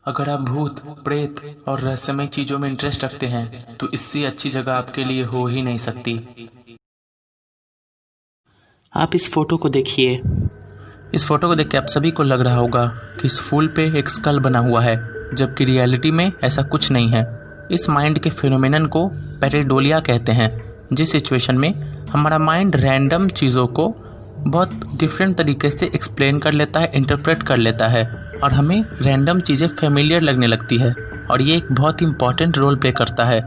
अगर आप भूत, प्रेत और रहस्यमय चीजों में इंटरेस्ट रखते हैं तो इससे अच्छी जगह आपके लिए हो ही नहीं सकती। आप इस फोटो को देखिए। इस फोटो को देख के आप सभी को लग रहा होगा कि इस फूल पे एक स्कल बना हुआ है, जबकि रियलिटी में ऐसा कुछ नहीं है। इस माइंड के फिनोमेनन को पैरेडोलिया कहते हैं, जिस सिचुएशन में हमारा माइंड रैंडम चीज़ों को बहुत डिफरेंट तरीके से एक्सप्लेन कर लेता है, इंटरप्रेट कर लेता है और हमें रैंडम चीज़ें फेमिलियर लगने लगती है। और ये एक बहुत ही इंपॉर्टेंट रोल प्ले करता है,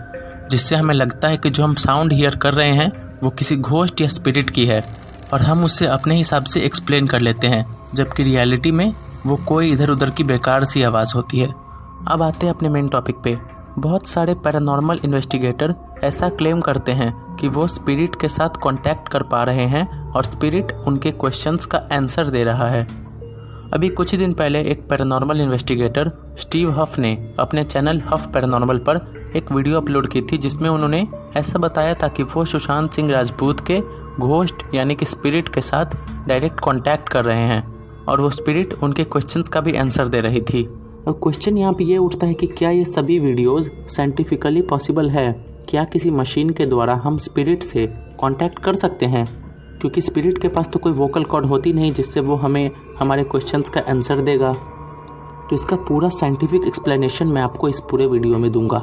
जिससे हमें लगता है कि जो हम साउंड हियर कर रहे हैं वो किसी घोस्ट या स्पिरिट की है और हम उसे अपने हिसाब से एक्सप्लेन कर लेते हैं, जबकि रियलिटी में वो कोई इधर उधर की बेकार सी आवाज़ होती है। अब आते हैं अपने मेन टॉपिक पे। बहुत सारे पैरानॉर्मल इन्वेस्टिगेटर ऐसा क्लेम करते हैं कि वो स्पिरिट के साथ कांटेक्ट कर पा रहे हैं और स्पिरिट उनके क्वेश्चंस का आंसर दे रहा है। अभी कुछ ही दिन पहले एक पैरानॉर्मल इन्वेस्टिगेटर स्टीव हफ ने अपने चैनल हफ पैरानॉर्मल पर एक वीडियो अपलोड की थी, जिसमें उन्होंने ऐसा बताया था कि वो सुशांत सिंह राजपूत के घोस्ट यानी कि स्पिरिट के साथ डायरेक्ट कांटेक्ट कर रहे हैं और वो स्पिरिट उनके क्वेश्चंस का भी आंसर दे रही थी। और क्वेश्चन यहाँ पे ये उठता है कि क्या ये सभी वीडियोस साइंटिफिकली पॉसिबल है? क्या किसी मशीन के द्वारा हम स्पिरिट से कांटेक्ट कर सकते हैं? क्योंकि स्पिरिट के पास तो कोई वोकल कॉर्ड होती नहीं जिससे वो हमें हमारे क्वेश्चंस का आंसर देगा। तो इसका पूरा साइंटिफिक एक्सप्लेनेशन मैं आपको इस पूरे वीडियो में दूंगा।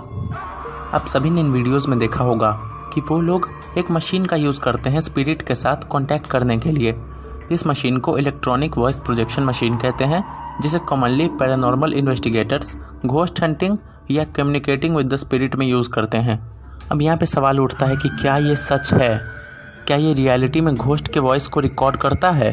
आप सभी ने इन वीडियोज़ में देखा होगा कि वो लोग एक मशीन का यूज़ करते हैं स्पिरिट के साथ कांटेक्ट करने के लिए। इस मशीन को इलेक्ट्रॉनिक वॉइस प्रोजेक्शन मशीन कहते हैं, जिसे commonly paranormal investigators ghost hunting या कम्युनिकेटिंग विद द स्पिरिट में यूज़ करते हैं। अब यहाँ पे सवाल उठता है कि क्या ये सच है? क्या ये रियलिटी में घोस्ट के वॉइस को रिकॉर्ड करता है?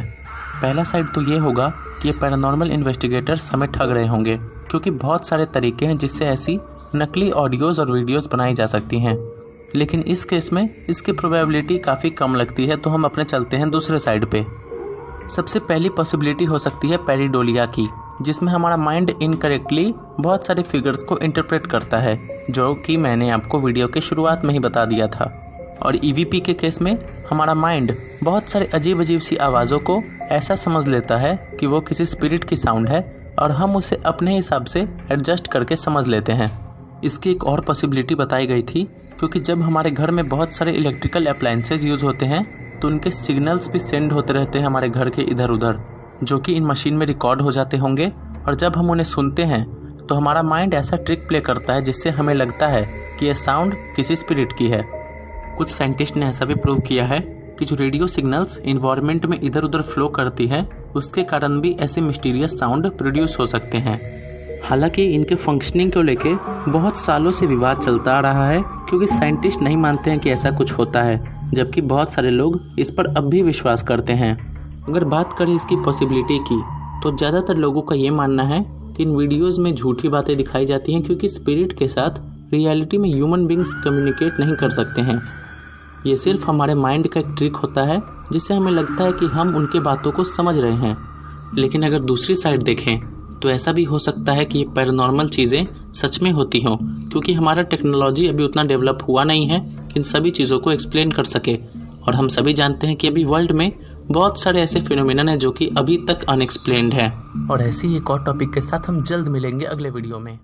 पहला साइड तो ये होगा कि ये पैरानॉर्मल इन्वेस्टिगेटर्स हमें ठग रहे होंगे, क्योंकि बहुत सारे तरीके हैं जिससे ऐसी नकली ऑडियोज़ और वीडियोज़ बनाई जा सकती हैं। लेकिन इस केस में इसकी प्रोबेबिलिटी काफ़ी कम लगती है, तो हम अपने चलते हैं दूसरे साइड पे। सबसे पहली पॉसिबिलिटी हो सकती है पैरेडोलिया की, जिसमें हमारा माइंड इनकरेक्टली बहुत सारे फिगर्स को इंटरप्रेट करता है, जो कि मैंने आपको वीडियो के शुरुआत में ही बता दिया था। और ईवीपी के केस में हमारा माइंड बहुत सारे अजीब अजीब सी आवाज़ों को ऐसा समझ लेता है कि वो किसी स्पिरिट की साउंड है और हम उसे अपने हिसाब से एडजस्ट करके समझ लेते हैं। इसकी एक और पॉसिबिलिटी बताई गई थी, क्योंकि जब हमारे घर में बहुत सारे इलेक्ट्रिकल अप्लायंसेज यूज़ होते हैं तो उनके सिग्नल्स भी सेंड होते रहते हैं हमारे घर के इधर उधर, जो कि इन मशीन में रिकॉर्ड हो जाते होंगे। और जब हम उन्हें सुनते हैं तो हमारा माइंड ऐसा ट्रिक प्ले करता है जिससे हमें लगता है कि यह साउंड किसी स्पिरिट की है। कुछ साइंटिस्ट ने ऐसा भी प्रूव किया है कि जो रेडियो सिग्नल्स इन्वायरमेंट में इधर उधर फ्लो करती है, उसके कारण भी ऐसे मिस्टीरियस साउंड प्रोड्यूस हो सकते हैं। हालांकि इनके फंक्शनिंग को लेके बहुत सालों से विवाद चलता आ रहा है, क्योंकि साइंटिस्ट नहीं मानते हैं कि ऐसा कुछ होता है, जबकि बहुत सारे लोग इस पर अब भी विश्वास करते हैं। अगर बात करें इसकी पॉसिबिलिटी की, तो ज़्यादातर लोगों का ये मानना है कि इन वीडियोज़ में झूठी बातें दिखाई जाती हैं, क्योंकि स्पिरिट के साथ रियलिटी में ह्यूमन बींग्स कम्युनिकेट नहीं कर सकते हैं। ये सिर्फ हमारे माइंड का एक ट्रिक होता है, जिससे हमें लगता है कि हम उनके बातों को समझ रहे हैं। लेकिन अगर दूसरी साइड देखें तो ऐसा भी हो सकता है कि ये पैरानॉर्मल चीज़ें सच में होती हों, क्योंकि हमारा टेक्नोलॉजी अभी उतना डेवलप हुआ नहीं है कि इन सभी चीज़ों को एक्सप्लेन कर सके। और हम सभी जानते हैं कि अभी वर्ल्ड में बहुत सारे ऐसे फिनोमेनन हैं जो कि अभी तक अनएक्सप्लेन्ड हैं। और ऐसे ही एक और टॉपिक के साथ हम जल्द मिलेंगे अगले वीडियो में।